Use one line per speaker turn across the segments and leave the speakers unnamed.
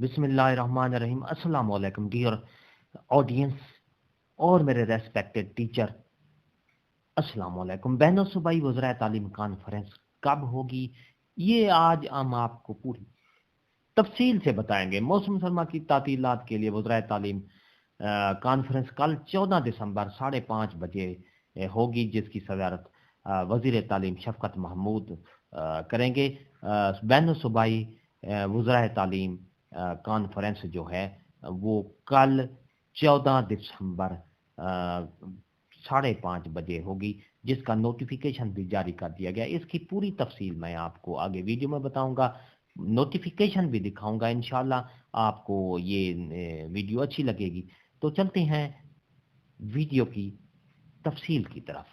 बिस्मिल्लाहिर्रहमानिर्रहीम। अस्सलाम वालेकुम डियर ऑडियंस और मेरे रेस्पेक्टेड टीचर, अस्सलाम वालेकुम। बहनों सूबाई वज़राए तालीम कॉन्फ्रेंस कब होगी, ये आज हम आपको पूरी तफसील से बताएंगे। मौसम सरमा की तातीलात के लिए वज़राए तालीम कॉन्फ्रेंस कल 14 दिसंबर 5:30 बजे होगी, जिसकी सदारत वज़ीर तालीम शफकत महमूद करेंगे। बहनों सूबाई वज़राए तालीम कॉन्फ्रेंस जो है वो कल 14 दिसंबर 5:30 बजे होगी, जिसका नोटिफिकेशन भी जारी कर दिया गया। इसकी पूरी तफसील मैं आपको आगे वीडियो में बताऊंगा, नोटिफिकेशन भी दिखाऊंगा। इंशाल्लाह आपको ये वीडियो अच्छी लगेगी। तो चलते हैं वीडियो की तफसील की तरफ।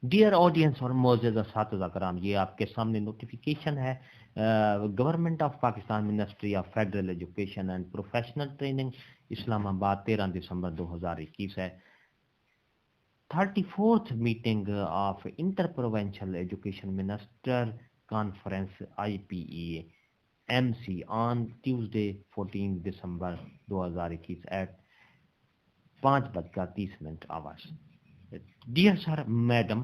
डियर ऑडियंस और मोअज़्ज़ज़ असातिज़ा कराम, ये आपके सामने नोटिफिकेशन है। Government of Pakistan, ministry of federal education and professional training, Islamabad, 13 दिसंबर 2021 है। 34th meeting of inter provincial education minister conference IPE MC on Tuesday 14 दिसंबर 2021 at 5:30 hours. Dear sir, madam,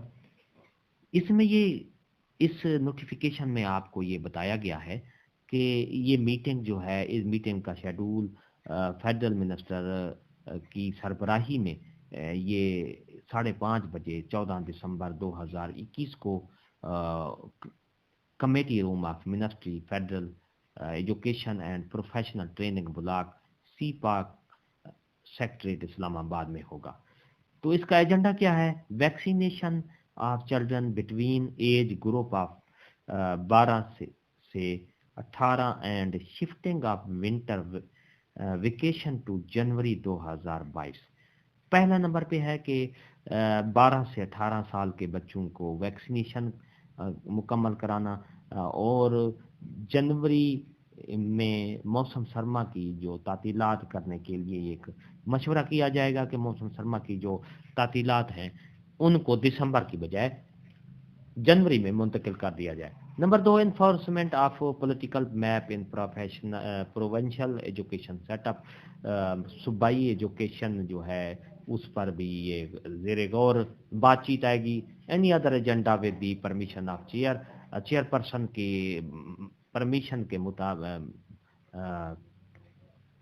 इसमें ये इस नोटिफिकेशन में आपको ये बताया गया है कि ये मीटिंग जो है, इस मीटिंग का शेड्यूल फेडरल मिनिस्टर की सरबराही में ये 5:30 बजे 14 दिसंबर 2021 को committee room of ministry federal education and professional training block CPAC secretariat Islamabad में होगा। तो इसका एजेंडा क्या है? Vaccination of children between age group of 12 से 18 and shifting of winter vacation to January 2022। पहला नंबर पे है कि 12 से 18 साल के बच्चों को वैक्सीनेशन मुकम्मल कराना, और जनवरी में मौसम सरमा की जो तातीलात करने के लिए एक मशवरा किया जाएगा कि मौसम सरमा की जो तातीलात हैं उनको दिसंबर की बजाय जनवरी में मुंतकिल कर दिया जाए। Number 2, enforcement of political map in provincial education setup. सूबाई एजुकेशन जो है उस पर भी ये ज़ेरे गौर बातचीत आएगी। Any other agenda with the permission of chairperson के परमिशन के मुताबिक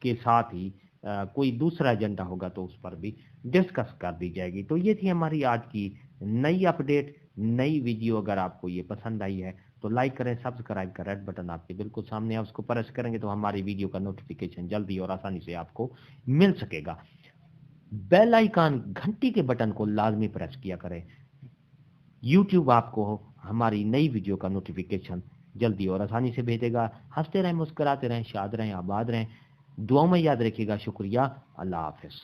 के साथ ही कोई दूसरा एजेंडा होगा तो उस पर भी डिस्कस कर दी जाएगी। तो ये थी हमारी आज की नई अपडेट, नई वीडियो। अगर आपको ये पसंद आई है तो लाइक करें, सब्सक्राइब का रेड बटन आपके बिल्कुल सामने है, उसको प्रेस करेंगे तो हमारी वीडियो का नोटिफिकेशन जल्दी और आसानी से आपको मिल सकेगा। बेल आइकन घंटी के बटन को लाजमी प्रेस किया करें। यूट्यूब आपको हमारी नई वीडियो का नोटिफिकेशन जल्दी और आसानी से भेजेगा। हंसते रहें, मुस्कुराते रहें, शाद रहें, आबाद रहें, दुआओं में याद रखिएगा। शुक्रिया, अल्लाह हाफिज़।